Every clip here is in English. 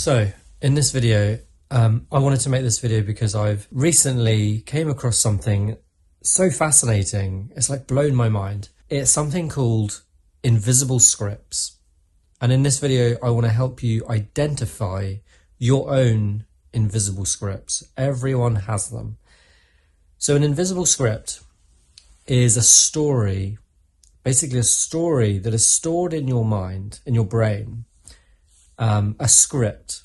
So in this video, I wanted to make this video because I've recently came across something so fascinating. It's like blown my mind. It's something called invisible scripts. And in this video, I want to help you identify your own invisible scripts. Everyone has them. So an invisible script is a story, basically a story that is stored in your mind, in your brain, a script.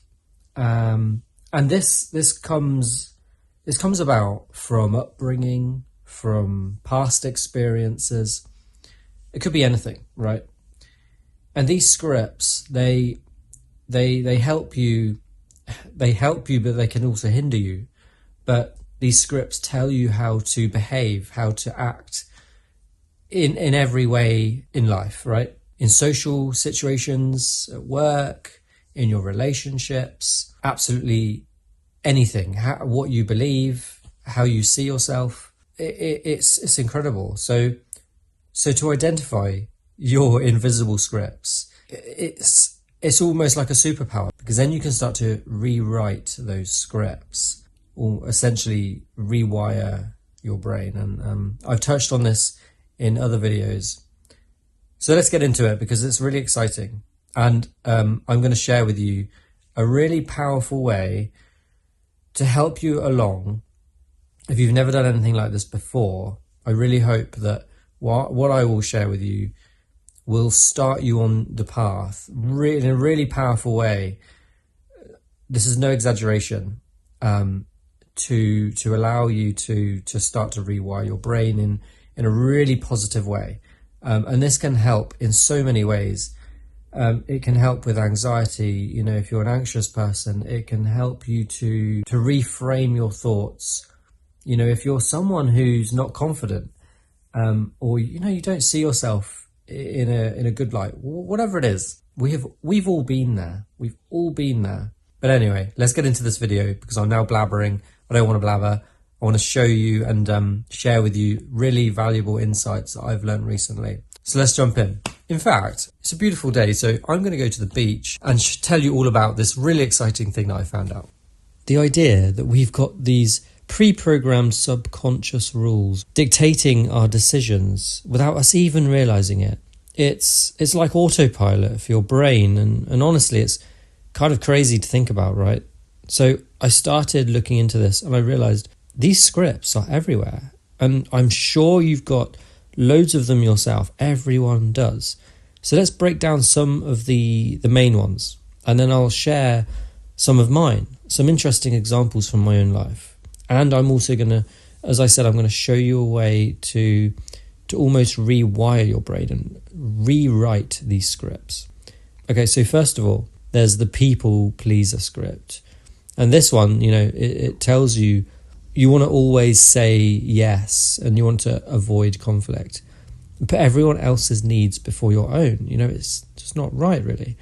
And this comes about from upbringing, from past experiences. It could be anything, right? And these scripts, they help you, but they can also hinder you. But these scripts tell you how to behave, how to act in every way in life, right? In social situations, at work, in your relationships, absolutely anything. What you believe, how you see yourself, it's incredible. So to identify your invisible scripts, it's almost like a superpower, because then you can start to rewrite those scripts, or essentially rewire your brain. And I've touched on this in other videos. So let's get into it, because it's really exciting. And I'm going to share with you a really powerful way to help you along. If you've never done anything like this before, I really hope that what I will share with you will start you on the path in a really powerful way. This is no exaggeration, to allow you to start to rewire your brain in a really positive way. And this can help in so many ways. It can help with anxiety. You know, if you're an anxious person, it can help you to reframe your thoughts. You know, if you're someone who's not confident, or, you know, you don't see yourself in a good light, whatever it is, we've all been there. We've all been there. But anyway, let's get into this video, because I'm now blabbering. I don't want to blabber. I want to show you and share with you really valuable insights that I've learned recently. So let's jump in. In fact, it's a beautiful day, so I'm going to go to the beach and tell you all about this really exciting thing that I found out. The idea that we've got these pre-programmed subconscious rules dictating our decisions without us even realizing it. It's like autopilot for your brain, and honestly, it's kind of crazy to think about, right? So I started looking into this and I realized these scripts are everywhere, and I'm sure you've got loads of them yourself. Everyone does. So let's break down some of the main ones, and then I'll share some of mine, some interesting examples from my own life. And I'm also going to, as I said, I'm going to show you a way to almost rewire your brain and rewrite these scripts. Okay, so first of all, there's the people pleaser script. And this one, you know, it tells you want to always say yes, and you want to avoid conflict. Put everyone else's needs before your own. You know, it's just not right, really.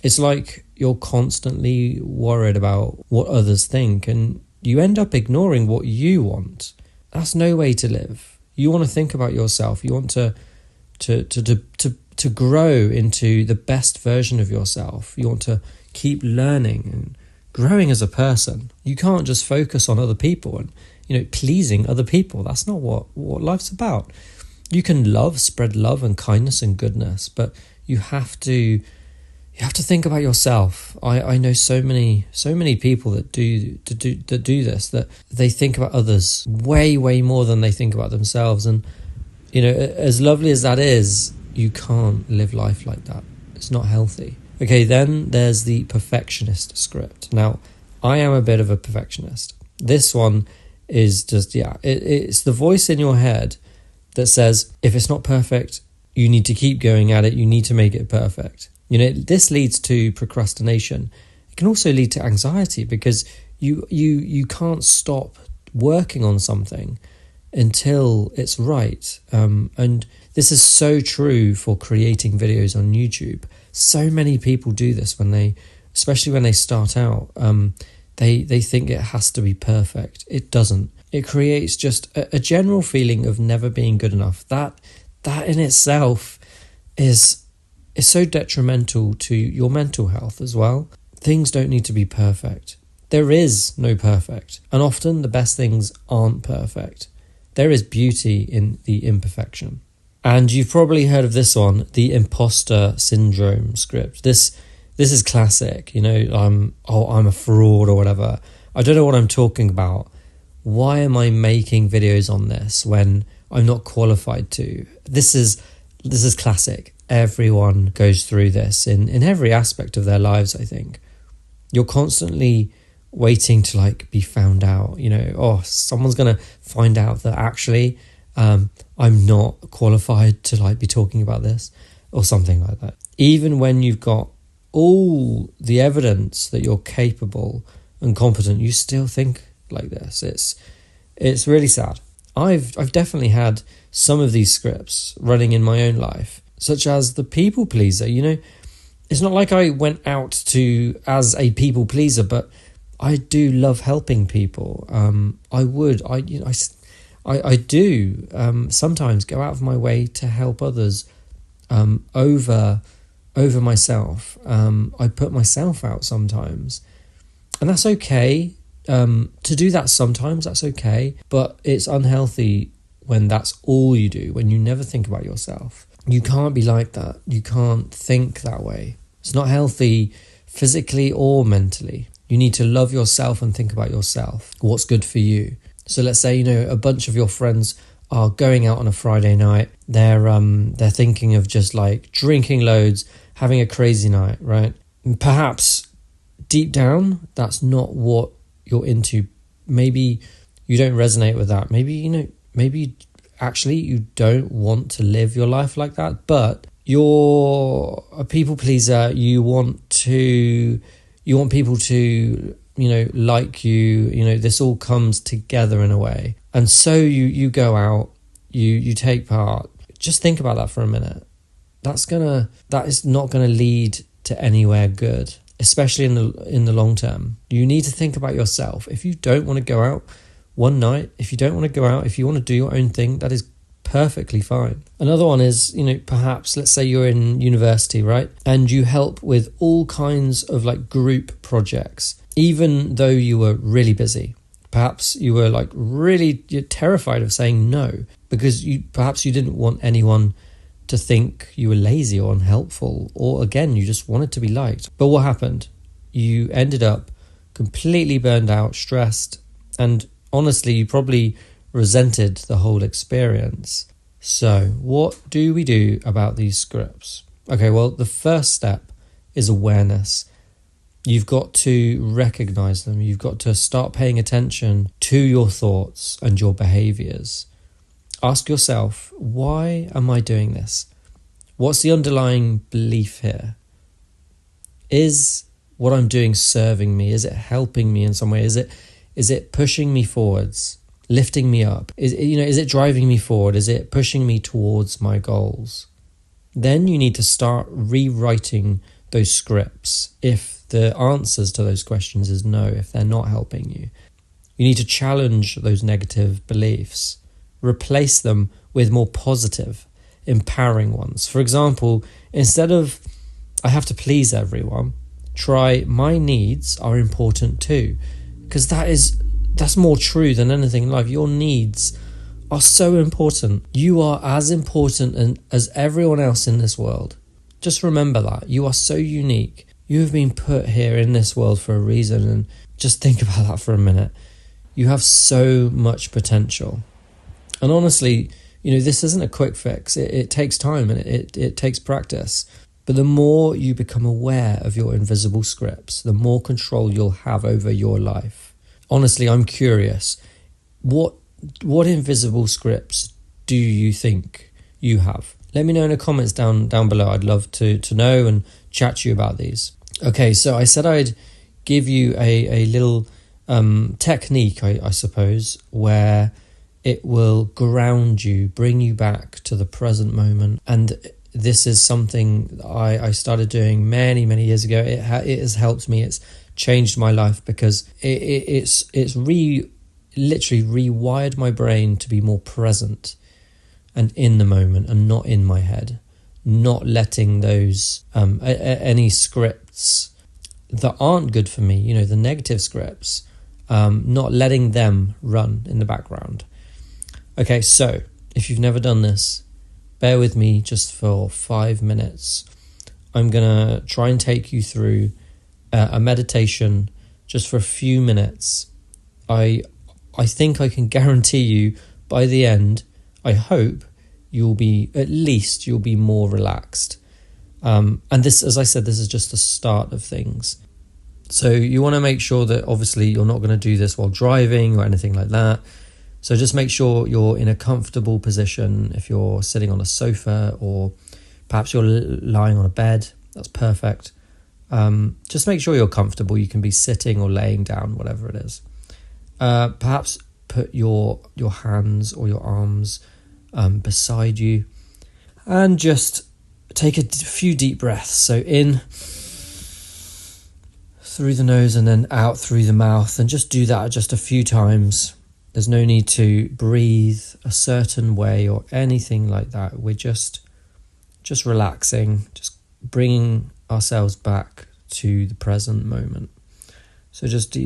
It's like you're constantly worried about what others think, and you end up ignoring what you want. That's no way to live. You want to think about yourself. You want to grow into the best version of yourself. You want to keep learning and growing as a person. You can't just focus on other people and, you know, pleasing other people. That's not what life's about. You can spread love and kindness and goodness, but you have to think about yourself. I know so many people that do this, that they think about others way more than they think about themselves. And, you know, as lovely as that is, you can't live life like that. It's not healthy. Okay, then there's the perfectionist script. Now, I am a bit of a perfectionist. This one is just, it's the voice in your head that says, if it's not perfect, you need to keep going at it. You need to make it perfect. You know, this leads to procrastination. It can also lead to anxiety, because you can't stop working on something until it's right. And this is so true for creating videos on YouTube. So many people do this especially when they start out. They think it has to be perfect. It doesn't. It creates just a general feeling of never being good enough. That in itself is so detrimental to your mental health as well. things don't need to be perfect. There is no perfect, and often the best things aren't perfect. There is beauty in the imperfection. And you've probably heard of this one, the imposter syndrome script. This is classic, I'm a fraud or whatever. I don't know what I'm talking about. Why am I making videos on this when I'm not qualified to? This is classic. Everyone goes through this in every aspect of their lives, I think. You're constantly waiting to be found out, someone's going to find out that actually I'm not qualified to be talking about this or something like that. Even when you've got all the evidence that you're capable and competent, you still think like this. It's really sad. I've definitely had some of these scripts running in my own life, such as the people pleaser. It's not like I went out to as a people pleaser, but I do love helping people. I do sometimes go out of my way to help others over myself. I put myself out sometimes, and that's okay. To do that sometimes, that's okay, but it's unhealthy when that's all you do, when you never think about yourself. You can't be like that. You can't think that way. It's not healthy physically or mentally. You need to love yourself and think about yourself, what's good for you. So let's say, a bunch of your friends are going out on a Friday night. They're thinking of just drinking loads, having a crazy night, right? And perhaps deep down, that's not what you're into. Maybe you don't resonate with that. Maybe actually you don't want to live your life like that, but you're a people pleaser. You want people to like you, this all comes together in a way. And so you go out, you take part. Just think about that for a minute. That is not gonna lead to anywhere good, especially in the long term. You need to think about yourself. If you don't want to go out one night, if you want to do your own thing, that is perfectly fine. Another one is, perhaps let's say you're in university, right? And you help with all kinds of group projects, even though you were really busy. Perhaps you were you're terrified of saying no because perhaps you didn't want anyone to think you were lazy or unhelpful, or again, you just wanted to be liked. But what happened? You ended up completely burned out, stressed, and honestly, you probably resented the whole experience. So what do we do about these scripts? Okay, well, the first step is awareness. You've got to recognize them. You've got to start paying attention to your thoughts and your behaviors. Ask yourself, why am I doing this? What's the underlying belief here? Is what I'm doing serving me? Is it helping me in some way? Is it pushing me forwards, lifting me up? Is it driving me forward? Is it pushing me towards my goals? Then you need to start rewriting those scripts if the answers to those questions is no, if they're not helping you. You need to challenge those negative beliefs. Replace them with more positive, empowering ones. For example, instead of I have to please everyone, try my needs are important too, because that's more true than anything in life. Your needs are so important. You are as important as everyone else in this world. Just remember that. You are so unique. You have been put here in this world for a reason, and just think about that for a minute. You have so much potential. And honestly, this isn't a quick fix. It takes time and it takes practice. But the more you become aware of your invisible scripts, the more control you'll have over your life. Honestly, I'm curious. What invisible scripts do you think you have? Let me know in the comments down below. I'd love to know and chat to you about these. Okay, so I said I'd give you a little technique, I suppose, where it will ground you, bring you back to the present moment. And this is something I started doing many, many years ago. It has helped me. It's changed my life because it's literally rewired my brain to be more present and in the moment and not in my head, not letting those any scripts that aren't good for me, the negative scripts, not letting them run in the background. Okay, so if you've never done this, bear with me just for 5 minutes. I'm going to try and take you through a meditation just for a few minutes. I think I can guarantee you by the end, I hope you'll be more relaxed. And this, as I said, this is just the start of things. So you want to make sure that obviously you're not going to do this while driving or anything like that. So just make sure you're in a comfortable position. If you're sitting on a sofa or perhaps you're lying on a bed, that's perfect. Just make sure you're comfortable. You can be sitting or laying down, whatever it is. Perhaps put your hands or your arms beside you and just take a few deep breaths. So in through the nose and then out through the mouth, and just do that just a few times. There's no need to breathe a certain way or anything like that. We're just relaxing, just bringing ourselves back to the present moment. So just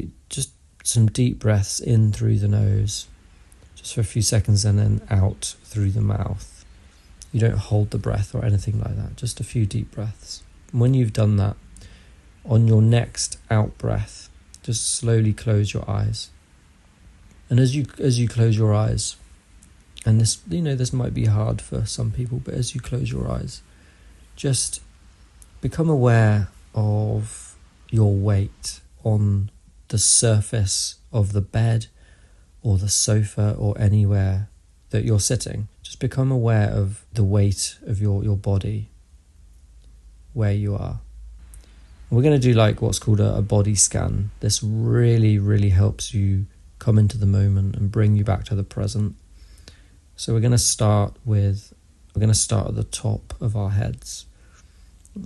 some deep breaths in through the nose, just for a few seconds, and then out through the mouth. You don't hold the breath or anything like that, just a few deep breaths. And when you've done that, on your next out breath, just slowly close your eyes. And as you close your eyes, and this might be hard for some people, but as you close your eyes, just become aware of your weight on the surface of the bed or the sofa or anywhere that you're sitting. Just become aware of the weight of your body where you are. We're going to do like what's called a body scan. This really, really helps you come into the moment and bring you back to the present. So we're going to start at the top of our heads.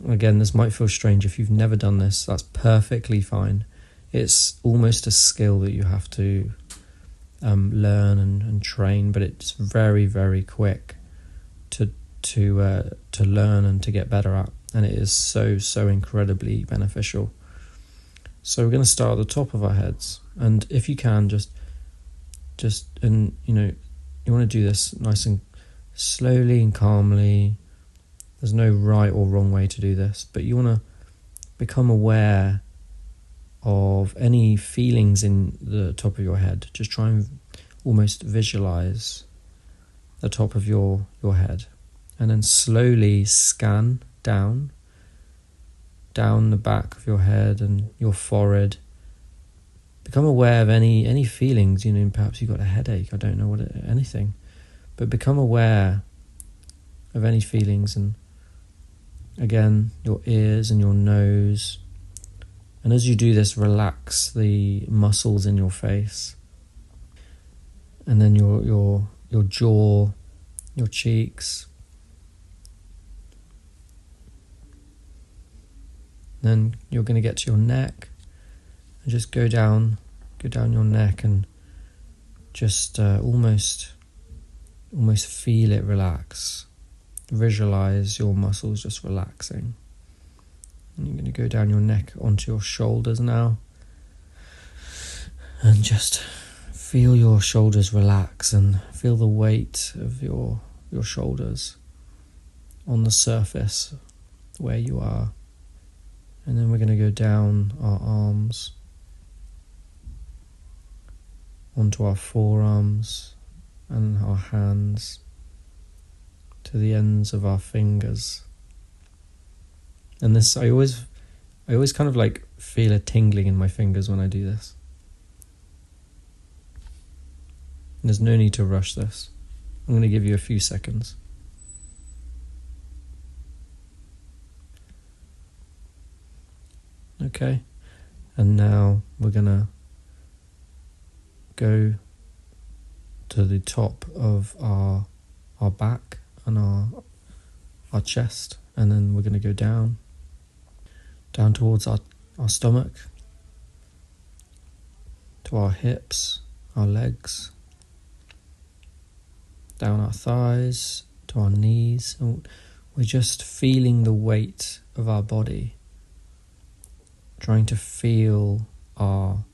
Again, this might feel strange if you've never done this. That's perfectly fine. It's almost a skill that you have to learn and train, but it's very, very quick to learn and to get better at. And it is so incredibly beneficial. So we're going to start at the top of our heads, and if you can, you want to do this nice and slowly and calmly. There's no right or wrong way to do this, but you want to become aware of any feelings in the top of your head. Just try and almost visualize the top of your head, and then slowly scan down the back of your head and your forehead. Become aware of any feelings. Perhaps you've got a headache. I don't know anything, but become aware of any feelings. And again, your ears and your nose. And as you do this, relax the muscles in your face, and then your jaw, your cheeks. Then you're going to get to your neck, and just go down your neck, and just almost feel it relax. Visualize your muscles just relaxing. And you're going to go down your neck onto your shoulders now, and just feel your shoulders relax, and feel the weight of your shoulders on the surface where you are. And then we're going to go down our arms, onto our forearms and our hands, to the ends of our fingers. And this, I always kind of like feel a tingling in my fingers when I do this. And there's no need to rush this. I'm going to give you a few seconds. Okay, and now we're gonna go to the top of our back and our chest, and then we're gonna go down towards our stomach, to our hips, our legs, down our thighs, to our knees, and we're just feeling the weight of our body trying to feel our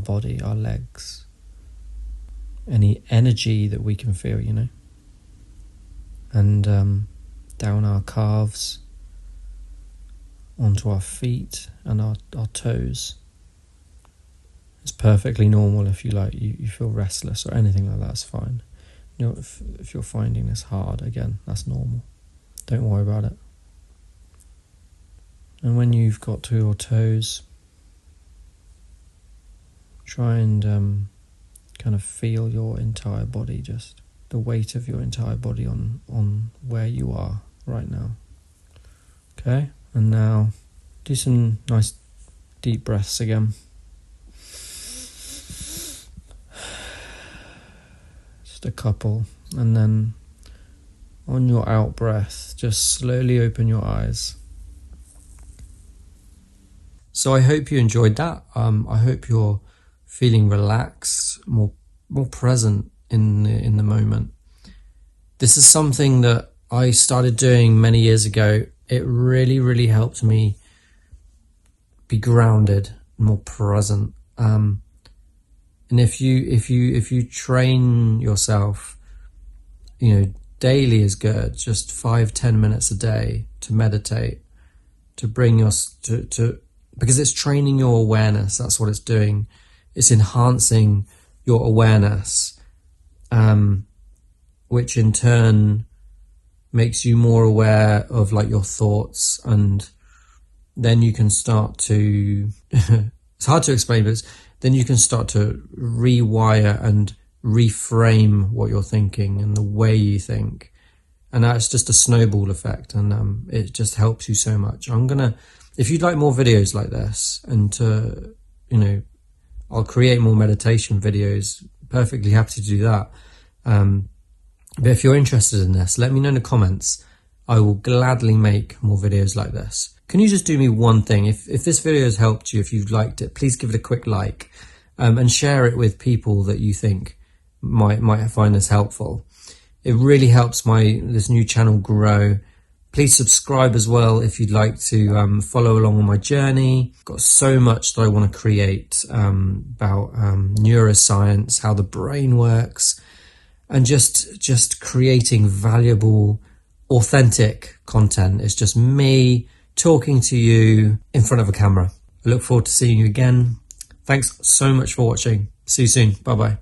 body, our legs, any energy that we can feel, and down our calves, onto our feet and our toes. It's perfectly normal if you feel restless or anything like that, it's fine. If you're finding this hard, again, that's normal. Don't worry about it. And when you've got to your toes, try and kind of feel your entire body, just the weight of your entire body on where you are right now. Okay, and now do some nice deep breaths again. Just a couple, and then on your out breath, just slowly open your eyes. So I hope you enjoyed that. I hope you're feeling relaxed, more present in the moment. This is something that I started doing many years ago. It really, really helped me be grounded, more present. And if you train yourself, daily is good. Just 5-10 minutes a day to meditate, to bring because it's training your awareness. That's what it's doing. It's enhancing your awareness, which in turn makes you more aware of your thoughts, and then you can start to it's hard to explain, but then you can start to rewire and reframe what you're thinking and the way you think, and that's just a snowball effect, and it just helps you so much. If you'd like more videos like this, and I'll create more meditation videos, perfectly happy to do that. But if you're interested in this, let me know in the comments. I will gladly make more videos like this. Can you just do me one thing? If this video has helped you, if you've liked it, please give it a quick like, and share it with people that you think might find this helpful. It really helps this new channel grow. Please subscribe as well if you'd like to follow along on my journey. Got so much that I want to create about neuroscience, how the brain works, and just creating valuable, authentic content. It's just me talking to you in front of a camera. I look forward to seeing you again. Thanks so much for watching. See you soon. Bye-bye.